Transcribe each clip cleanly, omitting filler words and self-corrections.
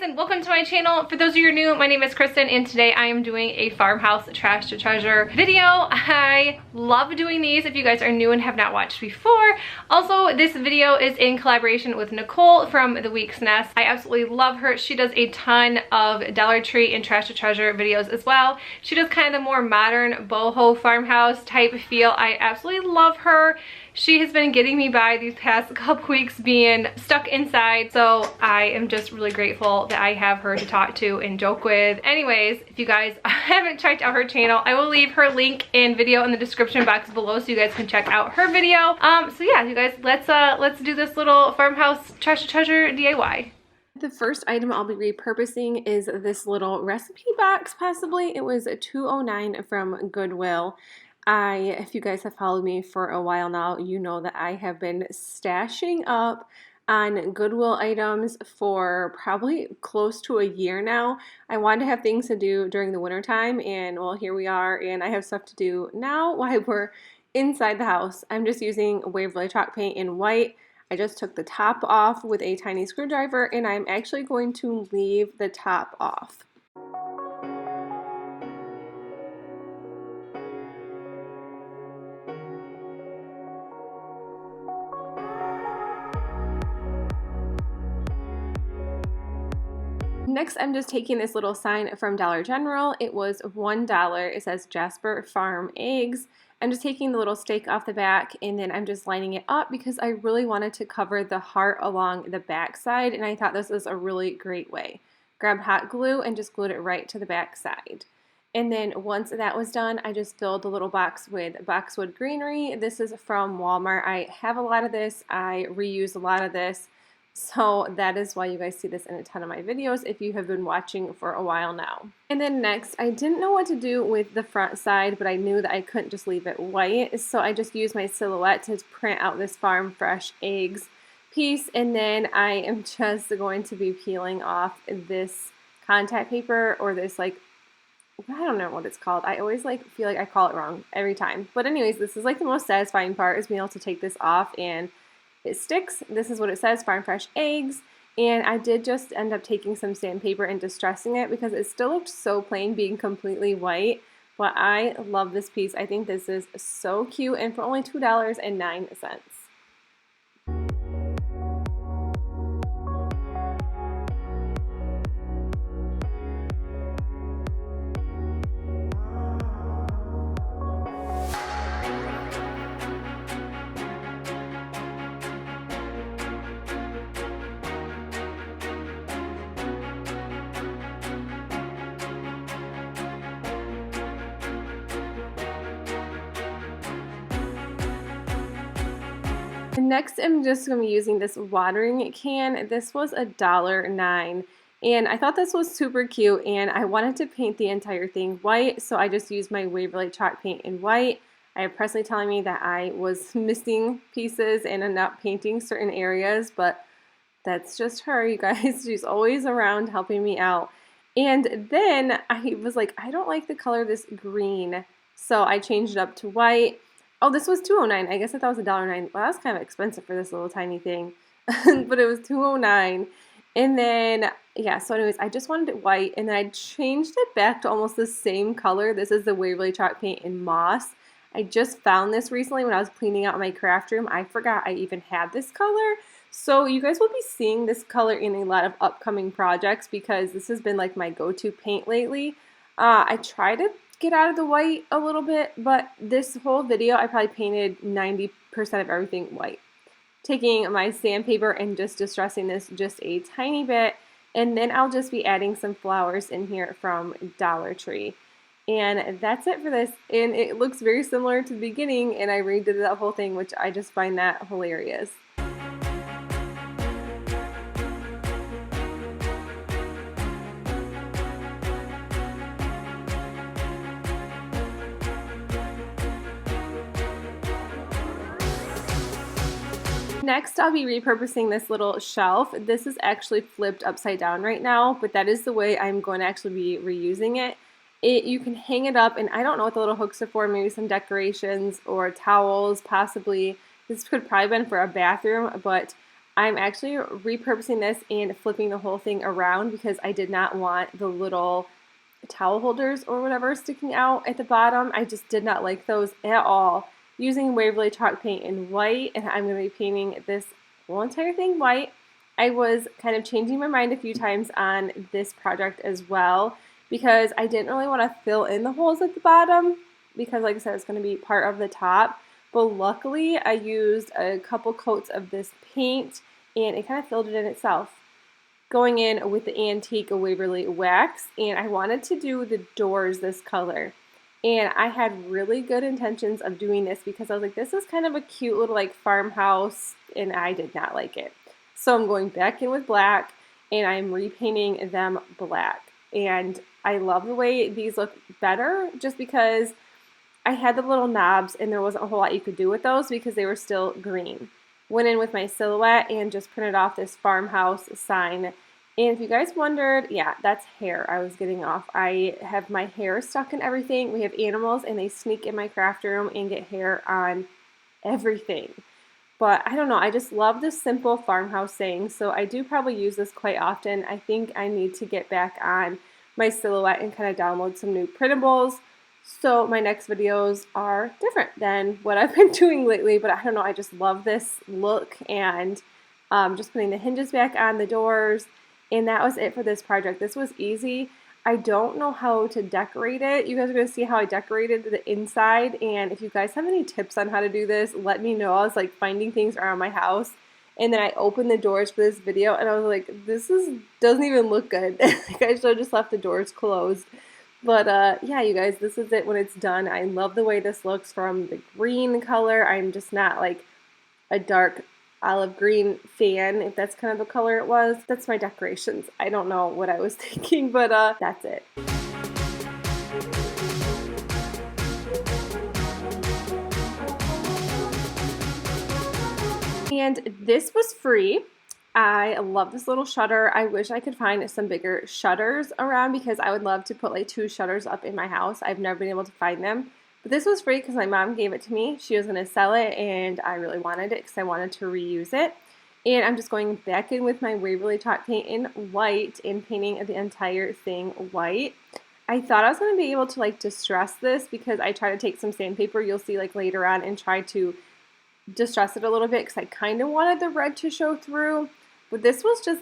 and welcome to my channel. For those of you who are new, my name is Kristen and today I am doing a farmhouse trash to treasure video. I love doing these if you guys are new and have not watched before. Also, this video is in collaboration with Nicole from The Week's Nest. I absolutely love her. She does a ton of Dollar Tree and trash to treasure videos as well. She does kind of the more modern boho farmhouse type feel. I absolutely love her. She has been getting me by these past couple weeks being stuck inside, so I am just really grateful that I have her to talk to and joke with. Anyways, if you guys haven't checked out her channel, I will leave her link and video in the description box below so you guys can check out her video. So yeah, you guys, let's do this little farmhouse trash to treasure DIY. The first item I'll be repurposing is this little recipe box, possibly. It was $2.09 from Goodwill. If you guys have followed me for a while now, you know that I have been stashing up on Goodwill items for probably close to a year now. I wanted to have things to do during the winter time, and well, here we are, and I have stuff to do now while we're inside the house. I'm just using Waverly chalk paint in white. I just took the top off with a tiny screwdriver, and I'm actually going to leave the top off. Next, I'm just taking this little sign from Dollar General. It was $1. It says Jasper Farm Eggs. I'm just taking the little stake off the back, and then I'm just lining it up because I really wanted to cover the heart along the back side, and I thought this was a really great way. Grabbed hot glue and just glued it right to the back side. And then once that was done, I just filled the little box with boxwood greenery. This is from Walmart. I have a lot of this. I reuse a lot of this. So that is why you guys see this in a ton of my videos if you have been watching for a while now. And then next, I didn't know what to do with the front side, but I knew that I couldn't just leave it white. So I just used my silhouette to print out this Farm Fresh Eggs piece. And then I am just going to be peeling off this contact paper, or this, like, I don't know what it's called. I always feel like I call it wrong every time. But anyways, this is like the most satisfying part, is being able to take this off and it sticks. This is what it says, Farm Fresh Eggs. And I did just end up taking some sandpaper and distressing it because it still looked so plain being completely white. But I love this piece. I think this is so cute, and for only $2.09. Next, I'm just going to be using this watering can. This was $1.09, and I thought this was super cute, and I wanted to paint the entire thing white, so I just used my Waverly chalk paint in white. I have Presley telling me that I was missing pieces and not painting certain areas, but that's just her, you guys. She's always around helping me out. And then I was like, I don't like the color of this green, so I changed it up to white. Oh, this was $2.09. I guess I thought it was $1.09. Well, that was kind of expensive for this little tiny thing. But it was $2.09. And then, yeah, so anyways, I just wanted it white. And then I changed it back to almost the same color. This is the Waverly chalk paint in moss. I just found this recently when I was cleaning out my craft room. I forgot I even had this color. So you guys will be seeing this color in a lot of upcoming projects because this has been like my go-to paint lately. I tried to get out of the white a little bit, but this whole video I probably painted 90% of everything white. Taking my sandpaper and just distressing this just a tiny bit, and then I'll just be adding some flowers in here from Dollar Tree. And that's it for this, and it looks very similar to the beginning, and I redid that whole thing, which I just find that hilarious. Next, I'll be repurposing this little shelf. This is actually flipped upside down right now, but that is the way I'm going to actually be reusing it. You can hang it up, and I don't know what the little hooks are for, maybe some decorations or towels, possibly. This could probably have been for a bathroom, but I'm actually repurposing this and flipping the whole thing around because I did not want the little towel holders or whatever sticking out at the bottom. I just did not like those at all. Using Waverly chalk paint in white, and I'm going to be painting this whole entire thing white. I was kind of changing my mind a few times on this project as well because I didn't really want to fill in the holes at the bottom because, like I said, it's going to be part of the top. But luckily, I used a couple coats of this paint, and it kind of filled it in itself. Going in with the antique Waverly wax, and I wanted to do the doors this color. And I had really good intentions of doing this because I was like, this is kind of a cute little like farmhouse, and I did not like it. So I'm going back in with black, and I'm repainting them black. And I love the way these look better just because I had the little knobs and there wasn't a whole lot you could do with those because they were still green. Went in with my silhouette and just printed off this Farmhouse Sign. And if you guys wondered, yeah, that's hair I was getting off. I have my hair stuck in everything. We have animals and they sneak in my craft room and get hair on everything. But I don't know, I just love this simple farmhouse saying, so I do probably use this quite often. I think I need to get back on my silhouette and kind of download some new printables. So my next videos are different than what I've been doing lately, but I don't know, I just love this look and just putting the hinges back on the doors, and that was it for this project. This was easy. I don't know how to decorate it. You guys are going to see how I decorated the inside, and if you guys have any tips on how to do this, let me know. I was like finding things around my house, and then I opened the doors for this video, and I was like, doesn't even look good. Like, I should have just left the doors closed. But yeah, you guys, this is it when it's done. I love the way this looks from the green color. I'm just not like a dark olive green fan, if that's kind of the color it was. That's my decorations. I don't know what I was thinking, but that's it. And this was free. I love this little shutter. I wish I could find some bigger shutters around because I would love to put like 2 shutters up in my house. I've never been able to find them. But this was free because my mom gave it to me. She was going to sell it and I really wanted it because I wanted to reuse it. And I'm just going back in with my Waverly chalk paint in white and painting the entire thing white. I thought I was going to be able to like distress this because I tried to take some sandpaper, you'll see like later on, and try to distress it a little bit because I kind of wanted the red to show through. But this was just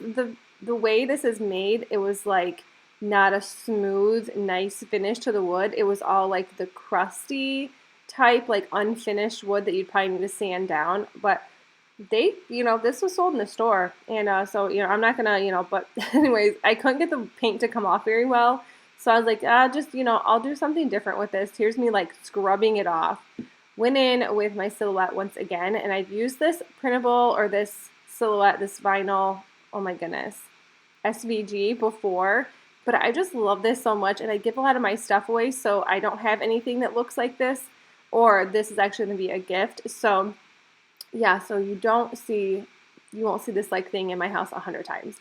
the way this is made. It was like not a smooth, nice finish to the wood. It was all like the crusty type, like unfinished wood that you'd probably need to sand down. But they, this was sold in the store. And so, I'm not gonna, but anyways, I couldn't get the paint to come off very well. So I was like, just, I'll do something different with this. Here's me like scrubbing it off. Went in with my silhouette once again, and I've used this printable or this silhouette, this vinyl, oh my goodness, SVG before, but I just love this so much, and I give a lot of my stuff away, so I don't have anything that looks like this, or this is actually going to be a gift. So yeah, so you won't see this like thing in my house 100 times.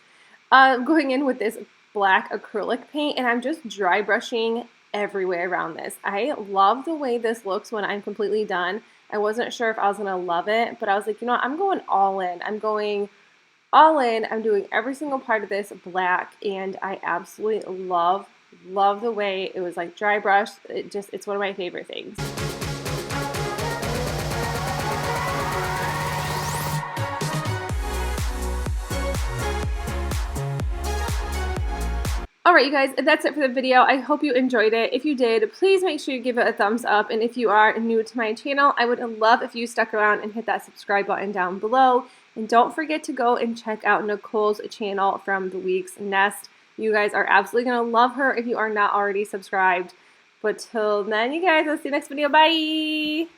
Going in with this black acrylic paint, and I'm just dry brushing everywhere around this. I love the way this looks when I'm completely done. I wasn't sure if I was going to love it, but I was like, I'm going all in. I'm going all in. I'm doing every single part of this black, and I absolutely love the way it was like dry brush. It's one of my favorite things. Alright you guys, that's it for the video. I hope you enjoyed it. If you did, please make sure you give it a thumbs up. And if you are new to my channel, I would love if you stuck around and hit that subscribe button down below. And don't forget to go and check out Nicole's channel from the Week's Nest. You guys are absolutely going to love her if you are not already subscribed. But till then, you guys, I'll see you next video. Bye!